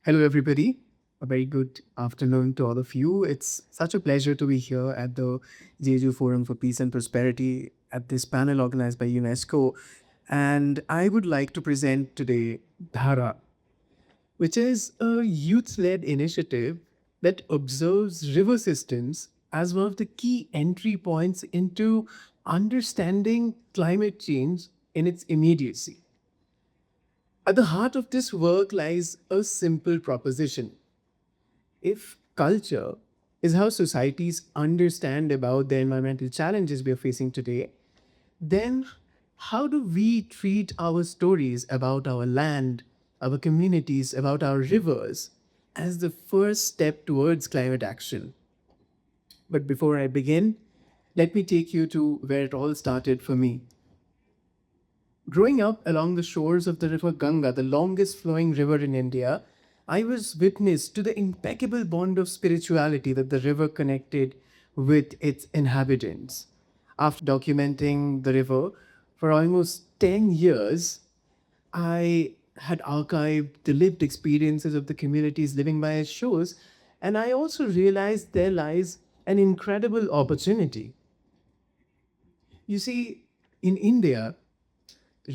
Hello, everybody. A very good afternoon to all of you. It's such a pleasure to be here at the Jeju Forum for Peace and Prosperity at this panel organized by UNESCO. And I would like to present today Dhara, which is a youth led initiative that observes river systems as one of the key entry points into understanding climate change in its immediacy. At the heart of this work lies a simple proposition. If culture is how societies understand about the environmental challenges we are facing today, then how do we treat our stories about our land, our communities, about our rivers as the first step towards climate action? But before I begin, let me take you to where it all started for me. Growing up along the shores of the river Ganga, the longest flowing river in India, I was witness to the impeccable bond of spirituality that the river connected with its inhabitants. After documenting the river for almost 10 years, I had archived the lived experiences of the communities living by its shores, and I also realized there lies an incredible opportunity. You see, in India,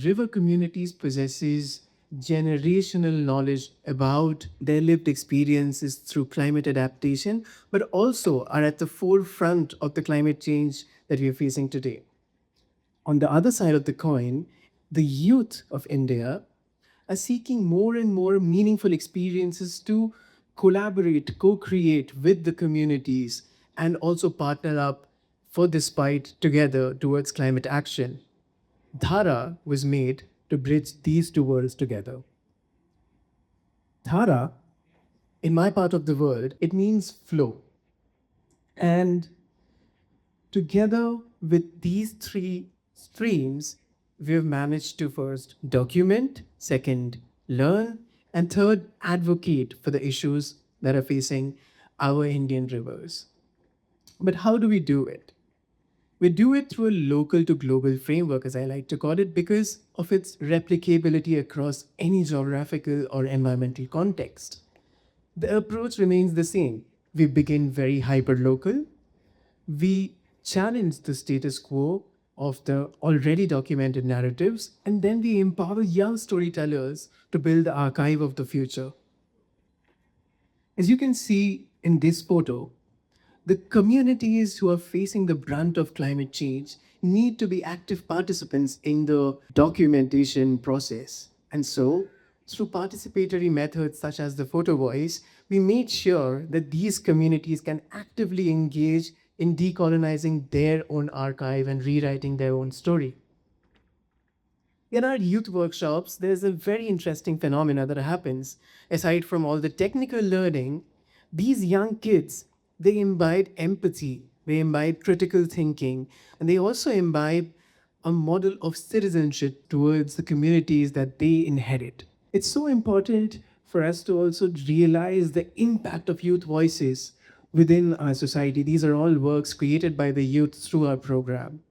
river communities possesses generational knowledge about their lived experiences through climate adaptation, but also are at the forefront of the climate change that we are facing today. On the other side of the coin, the youth of India are seeking more and more meaningful experiences to collaborate, co create with the communities, and also partner up for this fight together towards climate action. Dhara was made to bridge these two worlds together. Dhara, in my part of the world, it means flow. And together with these three streams, we have managed to first document, second, learn, and third, advocate for the issues that are facing our Indian rivers. But how do we do it? We do it through a local to global framework, as I like to call it, because of its replicability across any geographical or environmental context. The approach remains the same. We begin very hyper local, we challenge the status quo of the already documented narratives, and then we empower young storytellers to build the archive of the future. As you can see in this photo, the communities who are facing the brunt of climate change need to be active participants in the documentation process. And so, through participatory methods such as the PhotoVoice, we made sure that these communities can actively engage in decolonizing their own archive and rewriting their own story. In our youth workshops, there's a very interesting phenomena that happens. Aside from all the technical learning, these young kids, they imbibe empathy, they imbibe critical thinking, and they also imbibe a model of citizenship towards the communities that they inherit. It's so important for us to also realize the impact of youth voices within our society. These are all works created by the youth through our program.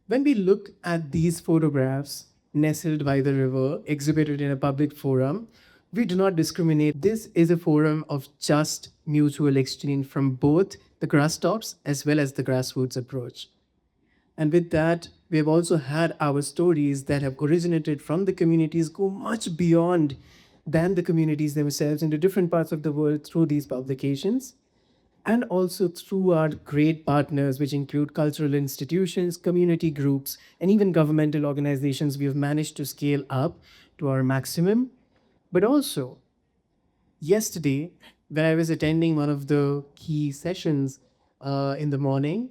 When we look at these photographs nestled by the river, exhibited in a public forum, we do not discriminate. This is a forum of just mutual exchange from both the grass tops as well as the grassroots approach. And with that, we have also had our stories that have originated from the communities go much beyond than the communities themselves into different parts of the world through these publications and also through our great partners, which include cultural institutions, community groups, and even governmental organizations, we have managed to scale up to our maximum. But also, yesterday, when I was attending one of the key sessions in the morning,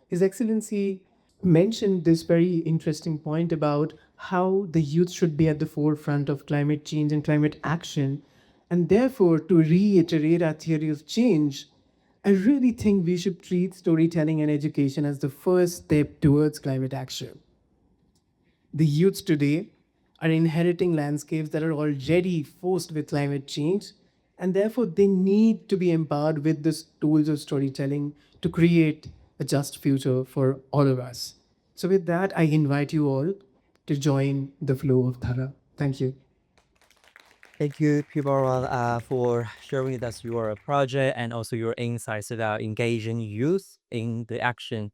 His Excellency mentioned this very interesting point about how the youth should be at the forefront of climate change and climate action. And therefore, to reiterate our theory of change, I really think we should treat storytelling and education as the first step towards climate action. The youths today are inheriting landscapes that are already forced with climate change, and therefore they need to be empowered with the tools of storytelling to create a just future for all of us. So, with that, I invite you all to join the flow of Dhara. Thank you. Thank you, Pubarun, for sharing with us your project and also your insights about engaging youth in the action